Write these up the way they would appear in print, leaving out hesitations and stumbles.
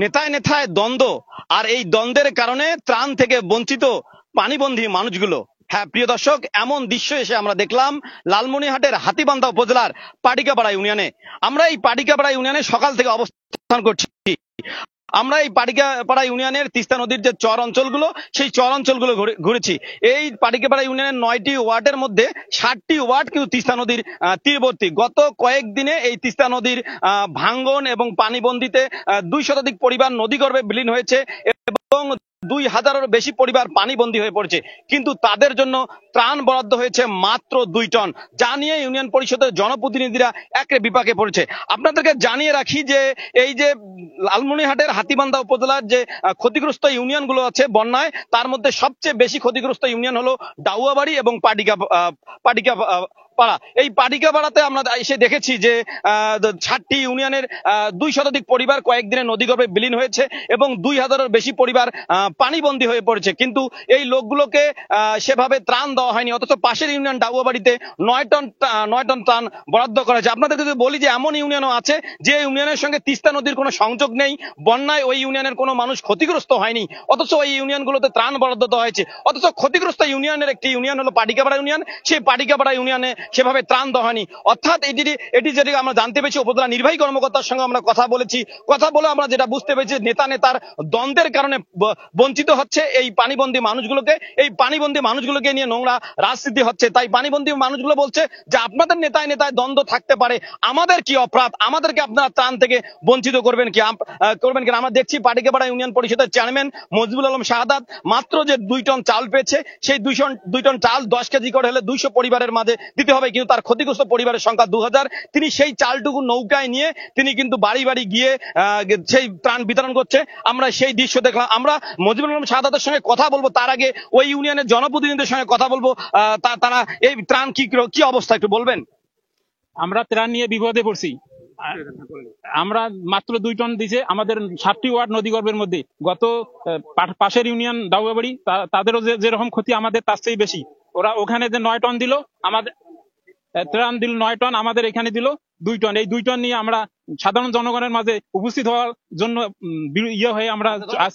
নেতায় নেতায় দ্বন্দ্ব, আর এই দ্বন্দ্বের কারণে ত্রাণ থেকে বঞ্চিত পানিবন্দী মানুষগুলো। হ্যাঁ প্রিয় দর্শক, এমন দৃশ্য এসে আমরা দেখলাম লালমনিরহাটের হাতীবান্ধা উপজেলার পাটিকাপাড়া ইউনিয়নে। আমরা এই পাটিকাপাড়া ইউনিয়নে সকাল থেকে অবস্থান করছি। আমরা এই পাটিকাপাড়া ইউনিয়নের তিস্তা নদীর যে চর অঞ্চলগুলো, সেই চর অঞ্চলগুলো ঘুরেছি। এই পাটিকাপাড়া ইউনিয়নের 9টি ওয়ার্ডের মধ্যে 7টি ওয়ার্ড কিন্তু তিস্তা নদীর তীরবর্তী। গত কয়েকদিনে এই তিস্তা নদীর ভাঙ্গন এবং পানিবন্দিতে 2 শতাধিক পরিবার নদীগর্ভে বিলীন হয়েছে এবং 2000-এরও বেশি পরিবার পানিবন্দী হয়ে পড়েছে। কিন্তু তাদের জন্য ত্রাণ বরাদ্দ হয়েছে মাত্র 2 টন, যা নিয়ে ইউনিয়ন পরিষদের জনপ্রতিনিধিরা একে বিপাকে পড়েছে। আপনাদেরকে জানিয়ে রাখি যে এই যে লালমনিরহাটের হাতীবান্ধা উপজেলার যে ক্ষতিগ্রস্ত ইউনিয়নগুলো আছে বন্যায়, তার মধ্যে সবচেয়ে বেশি ক্ষতিগ্রস্ত ইউনিয়ন হলো ডাউয়াবাড়ি এবং পাটিকা পাড়া। এই পাটিকাপাড়াতে আমরা এসে দেখেছি যে 7টি ইউনিয়নের 2 শতাধিক পরিবার কয়েকদিনে নদীগর্ভে বিলীন হয়েছে এবং 2000-এর বেশি পরিবার পানিবন্দী হয়ে পড়েছে। কিন্তু এই লোকগুলোকে সেভাবে ত্রাণ দেওয়া হয়নি, অথচ পাশের ইউনিয়ন ডাউয়াবাড়িতে 9 টন ত্রাণ বরাদ্দ করা হয়েছে। আপনাদেরকে যদি বলি যে এমন ইউনিয়নও আছে যে ইউনিয়নের সঙ্গে তিস্তা নদীর কোনো সংযোগ নেই, বন্যায় ওই ইউনিয়নের কোনো মানুষ ক্ষতিগ্রস্ত হয়নি, অথচ ওই ইউনিয়নগুলোতে ত্রাণ বরাদ্দ দেওয়া হয়েছে। অথচ ক্ষতিগ্রস্ত ইউনিয়নের একটি ইউনিয়ন হলো পাটিকাপাড়া ইউনিয়ন, সেই পাটিকাপাড়া ইউনিয়নে সেভাবে ত্রাণ দেওয়া হয়নি। অর্থাৎ এটি যেটি আমরা জানতে পেরেছি, উপজেলা নির্বাহী কর্মকর্তার সঙ্গে আমরা কথা বলেছি, কথা বলে আমরা যেটা বুঝতে পেরেছি নেতা নেতার দ্বন্দ্বের কারণে বঞ্চিত হচ্ছে এই পানিবন্দী মানুষগুলোকে। এই পানিবন্দী মানুষগুলোকে নিয়ে নোংরা রাজনীতি হচ্ছে। তাই পানিবন্দী মানুষগুলো বলছে যে আপনাদের নেতায় নেতায় দ্বন্দ্ব থাকতে পারে, আমাদের কি অপরাধ, আমাদেরকে আপনারা ত্রাণ থেকে বঞ্চিত করবেন কি? আমরা দেখছি পাটিকাপাড়া ইউনিয়ন পরিষদের চেয়ারম্যান মজিবুল আলম শাহাদাত মাত্র যে 2 টন চাল পেয়েছে, সেই 2 টন চাল 10 কেজি করে হলে 200 পরিবারের মাঝে দিতে হবে, কিন্তু তার ক্ষতিগ্রস্ত পরিবারের সংখ্যা 2000। তিনি সেই চালটুকু নৌকায় নিয়ে তিনি কিন্তু বাড়ি বাড়ি গিয়ে সেই ত্রাণ বিতরণ করছে। আমরা সেই দৃশ্য দেখলাম। আমরা মজিবুল আলম শাহাদাতের সঙ্গে কথা বলবো, তার আগে ওই ইউনিয়নের জনপ্রতিনিধিদের সঙ্গে কথা বলবো। তারা এই ত্রাণ কি অবস্থা একটু বলবেন? আমরা ত্রাণ নিয়ে বিপদে পড়ছি। আমরা মাত্র 2 টন দিছে আমাদের 7টি ওয়ার্ড নদীগর্ভের মধ্যে। গত পাশের ইউনিয়ন দাউয়াবাড়ি, তাদেরও যেরকম ক্ষতি আমাদের তার চেয়ে বেশি। ওরা ওখানে যে 9 টন দিল, আমাদের ত্রাণ দিল 9 টন, আমাদের এখানে দিল 2 টন। এই 2 টন নিয়ে আমরা সাধারণ জনগণের মাঝে উপস্থিত হওয়ার জন্য হয়ে আমরা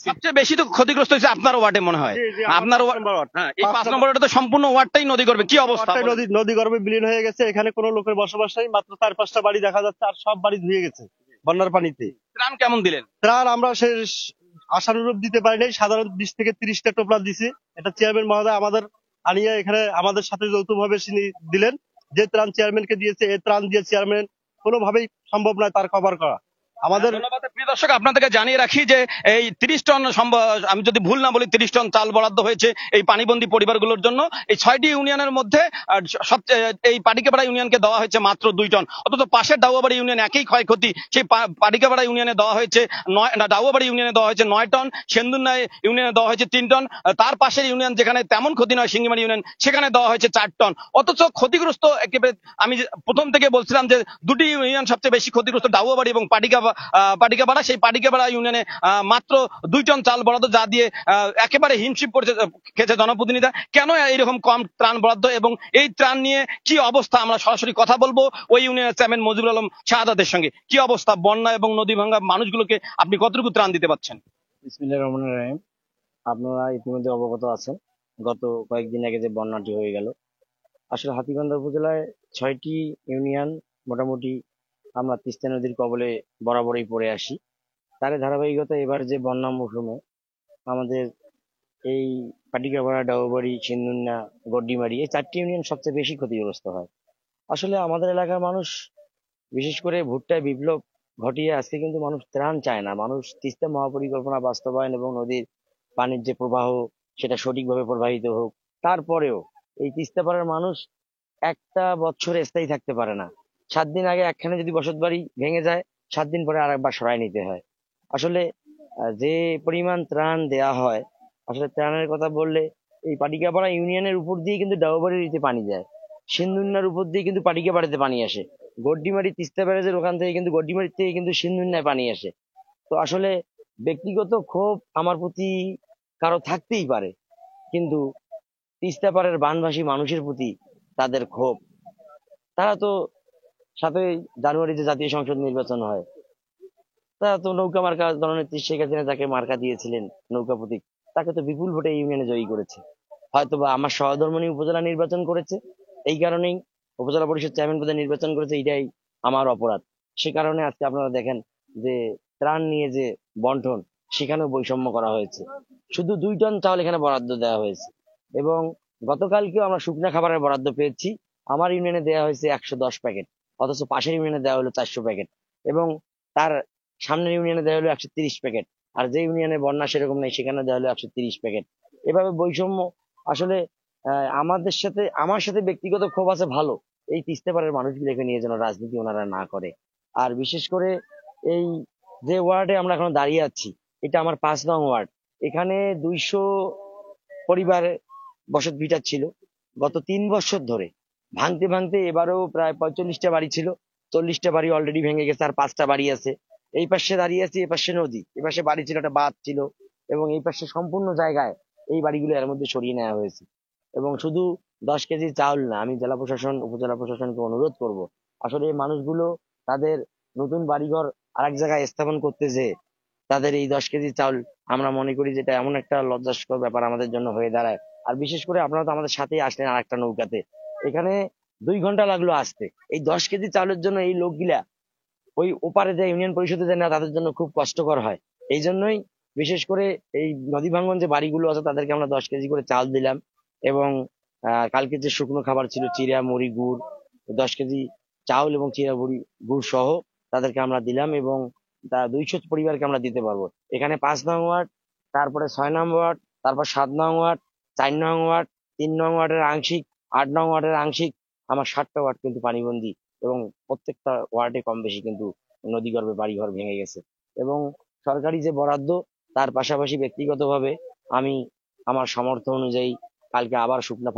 সবচেয়ে বেশি তো ক্ষতিগ্রস্ত হয়েছে আপনার ওয়ার্ডে মনে হয়। আপনার ওয়ার্ড, হ্যাঁ, এই 5 নম্বর ওয়ার্ডে তো সম্পূর্ণ ওয়ার্ডটাই নদীগর্ভে। কি অবস্থা? নদীগর্ভে বিলীন হয়ে গেছে, এখানে কোনো লোকের বসবাস নেই, মাত্র 4-5টা বাড়ি দেখা যাচ্ছে, আর সব বাড়ি ধুয়ে গেছে বন্যার পানিতে। ত্রাণ কেমন দিলেন? ত্রাণ আমরা আশানুরূপ দিতে পারি নাই, সাধারণ 20 থেকে 30টা টোপলা দিছি। এটা চেয়ারম্যান মহোদয় আমাদের আনিয়ে এখানে আমাদের সাথে যৌথভাবে দিলেন। যে ত্রাণ চেয়ারম্যানকে দিয়েছে, এই ত্রাণ দিয়ে চেয়ারম্যান কোনোভাবেই সম্ভব নয় তার কভার করা। আমাদের প্রিয় দর্শক, আপনাদেরকে জানিয়ে রাখি যে এই 30 টন, আমি যদি ভুল না বলি, 30 টন চাল বরাদ্দ হয়েছে এই পানিবন্দী পরিবারগুলোর জন্য। এই 6টি ইউনিয়নের মধ্যে এই পাটিকাপাড়া ইউনিয়নকে দেওয়া হয়েছে মাত্র 2 টন, অথচ পাশের ডাউয়াবাড়ি ইউনিয়ন একই ক্ষয়ক্ষতি। সেই পাটিকাপাড়া ইউনিয়নে দেওয়া হয়েছে ডাউয়াবাড়ি ইউনিয়নে দেওয়া হয়েছে 9 টন, সেন্দুন্না ইউনিয়নে দেওয়া হয়েছে 3 টন, তার পাশের ইউনিয়ন যেখানে তেমন ক্ষতি নয় সিঙ্গিমারি ইউনিয়ন, সেখানে দেওয়া হয়েছে 4 টন। অথচ ক্ষতিগ্রস্ত একেবারে, আমি প্রথম থেকে বলছিলাম যে 2টি ইউনিয়ন সবচেয়ে বেশি ক্ষতিগ্রস্ত, ডাউয়াবাড়ি এবং পাটিকাপাড়া। সেই পাটিকাপাড়া ইউনিয়নে মাত্র 2 টন চাল বরাদ্দ, যা দিয়ে একেবারে হিমশিম খেয়েছে জনপ্রতিনিধিরা। কেন এইরকম কম ত্রাণ বরাদ্দ এবং এই ত্রাণ নিয়ে কি অবস্থা, আমরা সরাসরি কথা বলবো ওই ইউনিয়নের চেয়ারম্যান মজিবুল আলম শাহাদাতের সঙ্গে। কি অবস্থা বন্যা এবং নদী ভাঙ্গা মানুষগুলোকে আপনি কতটুকু ত্রাণ দিতে পারছেন? বিসমিল্লাহির রহমানির রহিম। আপনারা ইতিমধ্যে অবগত আছেন গত কয়েকদিন আগে যে বন্যাটি হয়ে গেল। আসলে হাতীবান্ধা উপজেলায় 6টি ইউনিয়ন মোটামুটি আমরা তিস্তা নদীর কবলে বরাবরই পড়ে আসি। তার ধারাবাহিকতা এবার যে বন্যা মৌসুমে আমাদের এই পাটিকাপাড়া, ডাউবাড়ি, সিন্দুন্না, গড্ডিমারি, এই 4টি ইউনিয়ন সবচেয়ে বেশি ক্ষতিগ্রস্ত হয়। আসলে আমাদের এলাকার মানুষ, বিশেষ করে ভুট্টায় বিপ্লব ঘটিয়ে আজকে কিন্তু মানুষ ত্রাণ চায় না। মানুষ তিস্তা মহাপরিকল্পনা বাস্তবায়ন এবং নদীর পানির যে প্রবাহ সেটা সঠিকভাবে প্রবাহিত হোক। তারপরেও এই তিস্তা পাড়ার মানুষ একটা বছরে স্থায়ী থাকতে পারে না। 7 দিন আগে একখানে যদি বসত বাড়ি ভেঙে যায়, 7 দিন পরে আরেকবার সরাই নিতে হয়। আসলে যে পরিমাণ ত্রাণ দেয়া হয়, আসলে ত্রাণের কথা বললে এই পাটিকাপাড়া ইউনিয়নের উপর দিয়ে কিন্তু ডাউবাড়িতে পানি যায়, সিন্ধুন্নার উপর দিয়ে কিন্তু পাটিকাপাড়াতে পানি আসে, গড্ডিমারি তিস্তা ব্যারেজের ওখান থেকে কিন্তু গড্ডিমারি থেকে কিন্তু সিন্ধুন্নায় পানি আসে। তো আসলে ব্যক্তিগত ক্ষোভ আমার প্রতি কারো থাকতেই পারে, কিন্তু তিস্তা পাড়ের বানভাসী মানুষের প্রতি তাদের ক্ষোভ। তারা তো 7ই জানুয়ারিতে জাতীয় সংসদ নির্বাচন হয়, তা তো নৌকা মার্কা জননেত্রী শেখ হাসিনা যাকে মার্কা দিয়েছিলেন, নৌকা প্রতীক, তাকে তো বিপুল ভোটে ইউনিয়নে জয়ী করেছে। হয়তো বা আমার সহধর্মিণী উপজেলা নির্বাচন করেছে, এই কারণেই উপজেলা পরিষদ চেয়ারম্যান পদে নির্বাচন করেছে, এটাই আমার অপরাধ। সে কারণে আজকে আপনারা দেখেন যে ত্রাণ নিয়ে যে বন্টন, সেখানেও বৈষম্য করা হয়েছে। শুধু 2 টন চাউল এখানে বরাদ্দ দেওয়া হয়েছে, এবং গতকালকেও আমরা শুকনা খাবারের বরাদ্দ পেয়েছি। আমার ইউনিয়নে দেওয়া হয়েছে 110 প্যাকেট, অথচ পাশের ইউনিয়নে দেওয়া হলো 400 প্যাকেট, এবং তার সামনের ইউনিয়নে দেওয়া হলো 130 প্যাকেট। আর যে ইউনিয়নে বন্যা সেরকম নেই, সেখানে দেওয়া হলো 130 প্যাকেট। এভাবে বৈষম্য আসলে আমাদের সাথে, আমার সাথে ব্যক্তিগত ক্ষোভ আছে ভালো, এই তিস্তা পাড়ের মানুষগুলোকে নিয়ে যেন রাজনীতি ওনারা না করে। আর বিশেষ করে এই যে ওয়ার্ডে আমরা এখন দাঁড়িয়ে আছি, এটা আমার 5 নং ওয়ার্ড। এখানে 200 পরিবার বসত ভিটা ছিল গত 3 বছর ধরে। ভাঙতে ভাঙতে এবারেও প্রায় 45টা বাড়ি ছিল, 40টা বাড়ি অলরেডি ভেঙে গেছে, আর 5টা বাড়ি আছে। এই পাশে দাঁড়িয়ে আছি, এ পাশে নদী, এ পাশে বাড়ি ছিল, একটা বাঁধ ছিল, এবং এই পাশে সম্পূর্ণ জায়গায় এই বাড়িগুলো এর মধ্যে সরিয়ে নেওয়া হয়েছে। এবং শুধু 10 কেজি চাউল না, আমি জেলা প্রশাসন, উপজেলা প্রশাসনকে অনুরোধ করব, আসলে এই মানুষগুলো তাদের নতুন বাড়িঘর আরেক জায়গায় স্থাপন করতে যে তাদের এই 10 কেজি চাউল, আমরা মনে করি যেটা এমন একটা লজ্জাস্কর ব্যাপার আমাদের জন্য হয়ে দাঁড়ায়। আর বিশেষ করে আপনারা তো আমাদের সাথেই আসলেন আর একটা নৌকাতে, এখানে 2 ঘন্টা লাগলো আসতে। এই 10 কেজি চাউলের জন্য এই লোকগুলা ওই ওপারে যে ইউনিয়ন পরিষদে যায় না, তাদের জন্য খুব কষ্টকর হয়। এই জন্যই বিশেষ করে এই নদী ভাঙ্গন যে বাড়িগুলো আছে, তাদেরকে আমরা 10 কেজি করে চাল দিলাম, এবং কালকে যে শুকনো খাবার ছিল, চিড়া মুড়ি গুড়, 10 কেজি চাউল এবং চিড়া মুড়ি গুড় সহ তাদেরকে আমরা দিলাম, এবং তা 200 পরিবারকে আমরা দিতে পারবো। এখানে 5 নং ওয়ার্ড, তারপরে 6 নং ওয়ার্ড, তারপর 7 নং ওয়ার্ড, 4 নং ওয়ার্ড, 3 নং ওয়ার্ডের আংশিক, 8 নং ওয়ার্ডের আংশিক, আমার 7টা ওয়ার্ড কিন্তু পানিবন্দী, এবং প্রত্যেকটা ওয়ার্ডে কম বেশি কিন্তু নদীগর্ভে বাড়িঘর ভেঙে গেছে। এবং সরকারি যে বরাদ্দ, তার পাশাপাশি ব্যক্তিগতভাবে আমি আমার সামর্থ্য অনুযায়ী কালকে আবার শুকনা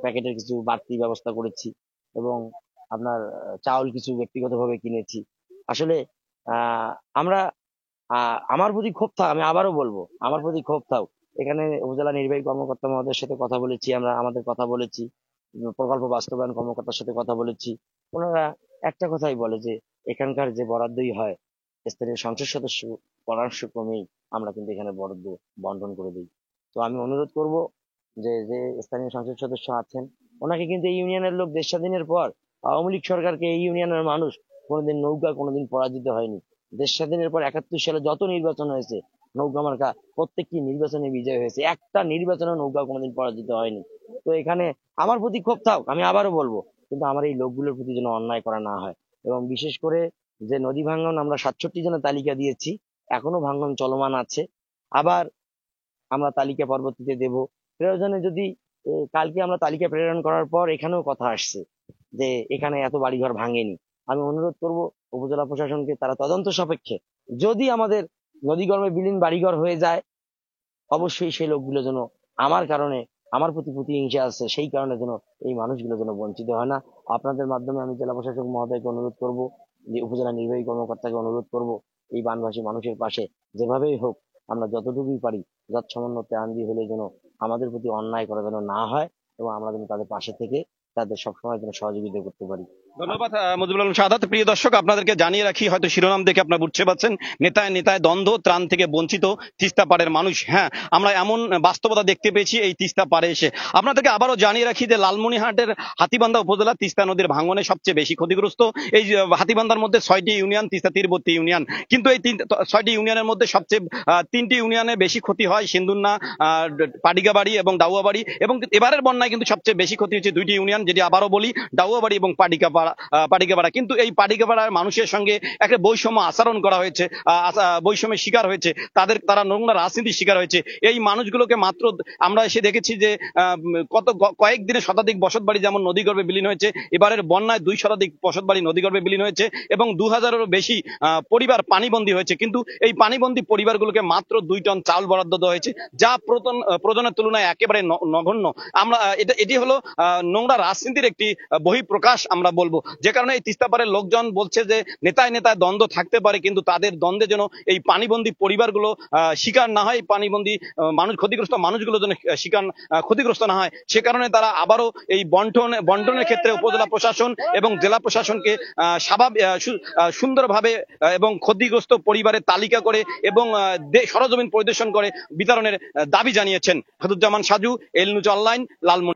প্যাকেটের কিছু বাড়তি ব্যবস্থা করেছি, এবং আপনার চাউল কিছু ব্যক্তিগতভাবে কিনেছি। আসলে আহ আমরা আমার প্রতি ক্ষোভ থাক, আমি আবারও বলবো, আমার প্রতি ক্ষোভ থাক। এখানে উপজেলা নির্বাহী কর্মকর্তা মহোদয়ের সাথে কথা বলেছি, আমরা আমাদের কথা বলেছি, প্রকল্প বাস্তবায়ন কর্মকর্তার সাথে কথা বলেছি। ওনারা একটা কথাই বলে যে এখানকার যে বরাদ্দই হয়, স্থানীয় সংসদ সদস্য পরামর্শক্রমেই আমরা কিন্তু এখানে বরাদ্দ বন্টন করে দিই। তো আমি অনুরোধ করব যে যে স্থানীয় সংসদ সদস্য আছেন, ওনাকে কিন্তু এই ইউনিয়নের লোক, দেশ স্বাধীনের পর আওয়ামী লীগ সরকারকে এই ইউনিয়নের মানুষ কোনোদিন নৌকা কোনোদিন পরাজিত হয়নি। দেশ স্বাধীনের পর 71 সালে যত নির্বাচন হয়েছে, নৌকা মার্কা প্রত্যেকটি নির্বাচনে বিজয় হয়েছে, একটা নির্বাচনে নৌকা কোনোদিন পরাজিত হয়নি। তো এখানে আমার প্রতি ক্ষোভ থাক, আমি আবারও বলবো, কিন্তু আমার এই লোকগুলোর প্রতি যেন অন্যায় করা না হয়। এবং বিশেষ করে যে নদী ভাঙ্গন আমরা 67 জনের তালিকা দিয়েছি, এখনো ভাঙ্গন চলমান আছে। আবার আমরা তালিকা পরবর্তীতে দেব, প্রয়োজনে যদি কালকে আমরা তালিকা প্রেরণ করার পর এখানেও কথা আসছে যে এখানে এত বাড়িঘর ভাঙেনি, আমি অনুরোধ করব উপজেলা প্রশাসনকে, তারা তদন্ত সাপেক্ষে যদি আমাদের নদীগর্ভে বিলীন বাড়িঘর হয়ে যায়, অবশ্যই সেই লোকগুলো যেন, আমার কারণে, আমার প্রতি প্রতিহিংসা আছে সেই কারণে যেন এই মানুষগুলো যেন বঞ্চিত হয় না। আপনাদের মাধ্যমে আমি জেলা প্রশাসক মহোদয়কে অনুরোধ করব, যে উপজেলা নির্বাহী কর্মকর্তাকে অনুরোধ করব, এই বানভাসী মানুষের পাশে যেভাবেই হোক আমরা যতটুকুই পারি যৎসামান্য ত্রাণ দিয়ে হলে যেন আমাদের প্রতি অন্যায় করা যেন না হয়, এবং আমরা যেন তাদের পাশে থেকে তাদের সবসময় যেন সহযোগিতা করতে পারি। ধন্যবাদ মুজিবুল আলম শাহাদাত। প্রিয় দর্শক, আপনাদেরকে জানিয়ে রাখি, হয়তো শিরোনাম দেখে আপনারা বুঝতে পারছেন, নেতায় নেতায় দ্বন্দ্ব, ত্রাণ থেকে বঞ্চিত তিস্তা পাড়ের মানুষ। হ্যাঁ, আমরা এমন বাস্তবতা দেখতে পেয়েছি এই তিস্তা পাড়ে এসে। আপনাদেরকে আবারও জানিয়ে রাখি যে লালমনিরহাটের হাতীবান্ধা উপজেলা তিস্তা নদীর ভাঙনে সবচেয়ে বেশি ক্ষতিগ্রস্ত। এই হাতীবান্ধার মধ্যে 6টি ইউনিয়ন, তিস্তা তীরবর্তী ইউনিয়ন, কিন্তু এই 6টি ইউনিয়নের মধ্যে সবচেয়ে 3টি ইউনিয়নে বেশি ক্ষতি হয়, সিন্দুন্না, পাডিগাবাড়ি এবং দাউয়াবাড়ি। এবং এবারের বন্যায় কিন্তু সবচেয়ে বেশি ক্ষতি হচ্ছে 2টি ইউনিয়ন, যেটি আবারও বলি, দাউয়াবাড়ি এবং পাডিগাপাড়া। কিন্তু এই পাডিগাপাড়ার মানুষের সঙ্গে একটা বৈষম্য আচরণ করা হয়েছে, বৈষম্যের শিকার হয়েছে, তারা নোংরা রাজনীতির শিকার হয়েছে। এই মানুষগুলোকে মাত্র আমরা এসে দেখেছি যে কয়েকদিনে শতাধিক বসতবাড়ি যেমন নদীগর্ভে বিলীন হয়েছে, এবারের বন্যায় 2 শতাধিক বসতবাড়ি নদীগর্ভে বিলীন হয়েছে, এবং 2000-এরও বেশি পরিবার পানিবন্দী হয়েছে। কিন্তু এই পানিবন্দী পরিবারগুলোকে মাত্র 2 টন চাউল বরাদ্দ দেওয়া হয়েছে, যা প্রয়োজনের তুলনায় একেবারে নগণ্য। এটি হলো নোংরা রাজনীতির একটি বহিঃপ্রকাশ আমরা বলবো। যে কারণে এই তিস্তাপাড়ের লোকজন বলছে যে নেতায় নেতায় দ্বন্দ্ব থাকতে পারে, কিন্তু তাদের দ্বন্দ্বে যেন এই পানিবন্দী পরিবারগুলো শিকার না হয়, পানিবন্দী ক্ষতিগ্রস্ত মানুষগুলো যেন শিকার ক্ষতিগ্রস্ত না হয়, সে কারণে তারা আবারও এই বন্টনের ক্ষেত্রে উপজেলা প্রশাসন এবং জেলা প্রশাসনকে সুন্দরভাবে এবং ক্ষতিগ্রস্ত পরিবারের তালিকা করে এবং সরজমিন পরিদর্শন করে বিতরণের দাবি জানিয়েছেন। খাদুজ্জামান সাজু, এল নিউজ অনলাইন, লালমনি।